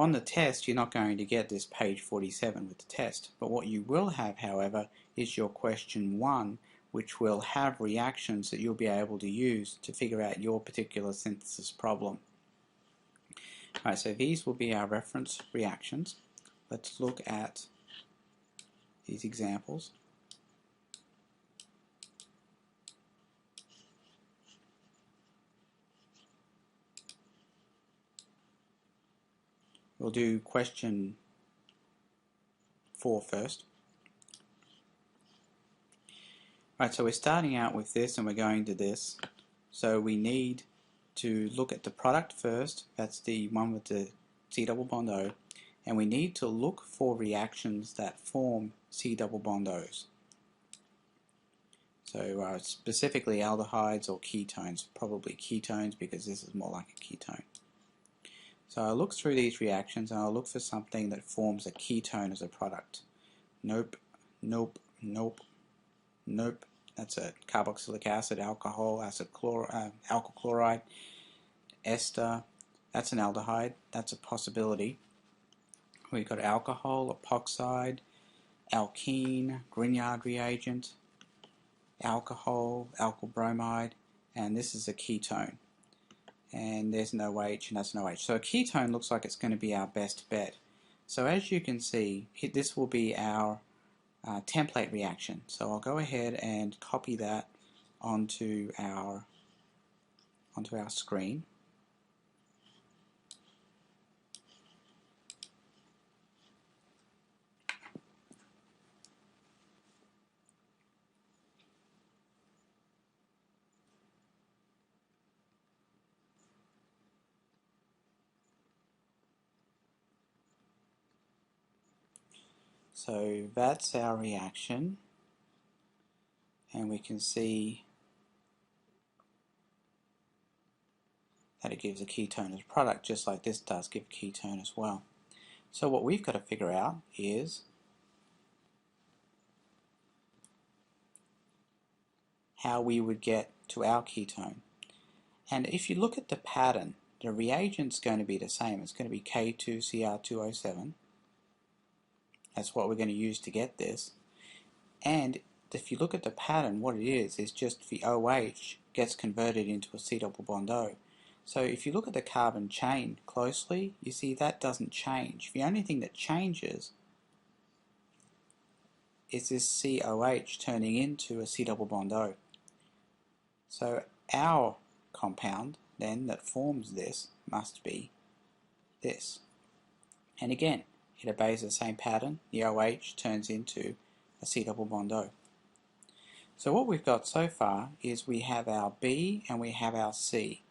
on the test you're not going to get this page 47 with the test, but what you will have, however, is your question 1, which will have reactions that you'll be able to use to figure out your particular synthesis problem. Alright, so these will be our reference reactions. Let's look at these examples. We'll do question 4 first. Alright, so we're starting out with this and we're going to this. So we need to look at the product first, that's the one with the C double bond O, and we need to look for reactions that form C double bond O's. So specifically aldehydes or ketones, probably ketones because this is more like a ketone. So I'll look through these reactions and I'll look for something that forms a ketone as a product. Nope, nope, nope, nope. That's a carboxylic acid, alcohol, alkyl chloride, ester. That's an aldehyde. That's a possibility. We've got alcohol, epoxide, alkene, Grignard reagent, alcohol, alkyl bromide, and this is a ketone. And there's no H and that's no H. So a ketone looks like it's going to be our best bet. So as you can see, this will be our template reaction. So I'll go ahead and copy that onto our screen. So that's our reaction, and we can see that it gives a ketone as a product, just like this does give a ketone as well. So what we've got to figure out is how we would get to our ketone. And if you look at the pattern, the reagent's going to be the same. It's going to be K2Cr2O7. That's what we're going to use to get this. And if you look at the pattern, what it is just the OH gets converted into a C double bond O. So if you look at the carbon chain closely, you see that doesn't change. The only thing that changes is this COH turning into a C double bond O. So our compound then that forms this must be this. And again, it obeys the same pattern. The OH turns into a C double bond O. So what we've got so far is we have our B and we have our C.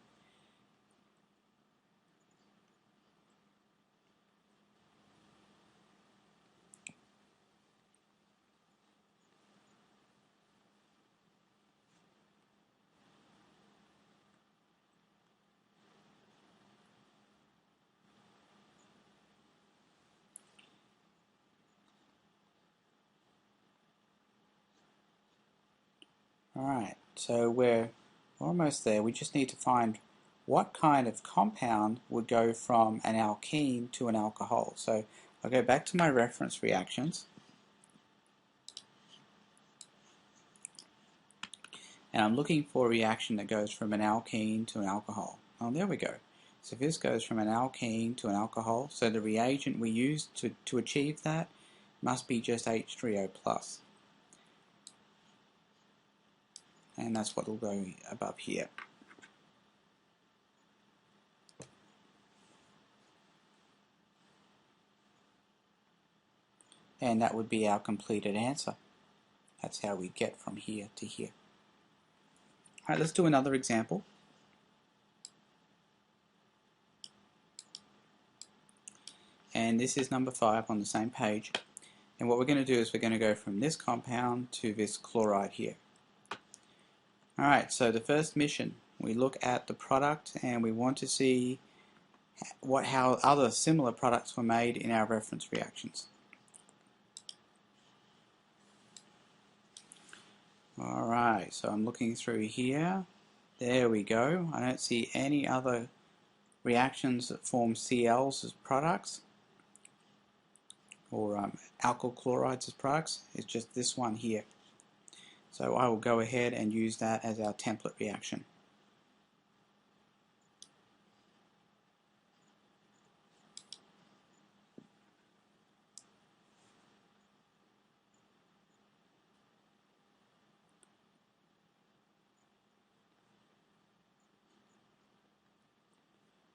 Alright, so we're almost there. We just need to find what kind of compound would go from an alkene to an alcohol. So I'll go back to my reference reactions. And I'm looking for a reaction that goes from an alkene to an alcohol. Oh, there we go. So this goes from an alkene to an alcohol. So the reagent we use to achieve that must be just H3O+. And that's what will go above here. And that would be our completed answer. That's how we get from here to here. Alright, let's do another example. And this is number 5 on the same page. And what we're going to do is we're going to go from this compound to this chloride here. Alright, so the first mission, we look at the product and we want to see how other similar products were made in our reference reactions. Alright, so I'm looking through here. There we go. I don't see any other reactions that form CLs as products, or alkyl chlorides as products, is just this one here. So I will go ahead and use that as our template reaction.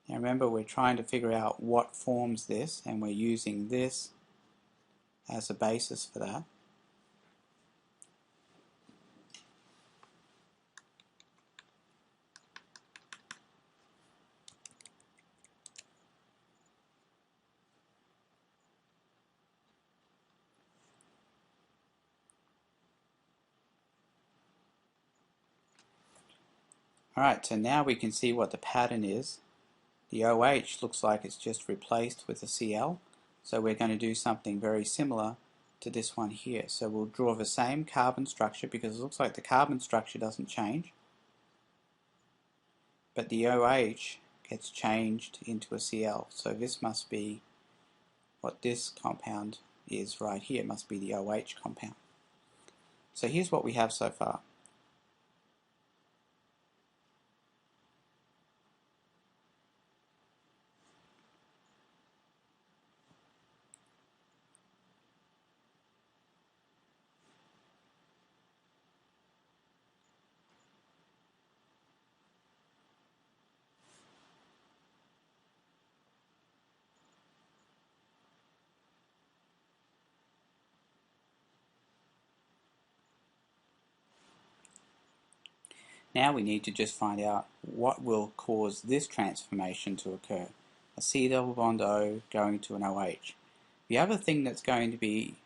Now remember, we're trying to figure out what forms this, and we're using this as a basis for that. Alright, so now we can see what the pattern is. The OH looks like it's just replaced with a Cl, so we're going to do something very similar to this one here. So we'll draw the same carbon structure, because it looks like the carbon structure doesn't change, but the OH gets changed into a Cl. So this must be what this compound is right here. It must be the OH compound. So here's what we have so far. Now we need to just find out what will cause this transformation to occur. A C double bond O going to an OH. The other thing that's going to be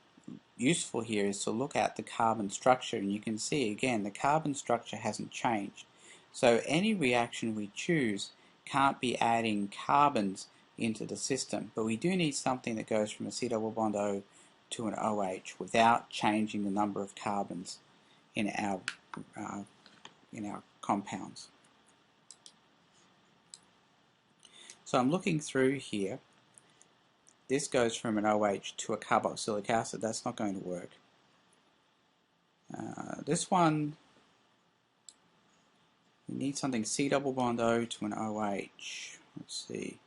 useful here is to look at the carbon structure, and you can see again the carbon structure hasn't changed. So any reaction we choose can't be adding carbons into the system, but we do need something that goes from a C double bond O to an OH without changing the number of carbons in our compounds. So I'm looking through here. This goes from an OH to a carboxylic acid. That's not going to work. This one, we need something C double bond O to an OH. Let's see.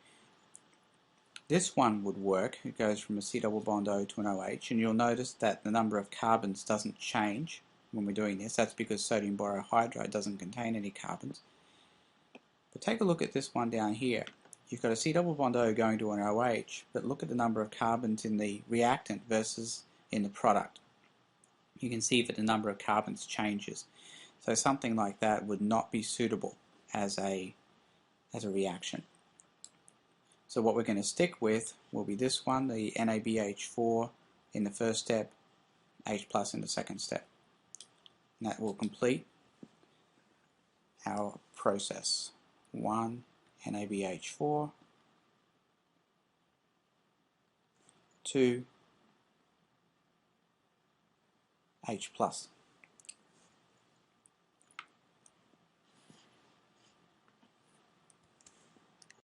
This one would work. It goes from a C double bond O to an OH, and you'll notice that the number of carbons doesn't change when we're doing this. That's because sodium borohydride doesn't contain any carbons. But take a look at this one down here. You've got a C double bond O going to an OH, but look at the number of carbons in the reactant versus in the product. You can see that the number of carbons changes. So something like that would not be suitable as a reaction. So what we're going to stick with will be this one, the NaBH4 in the first step, H plus in the second step. And that will complete our process. 1 NaBH4, 2 H plus.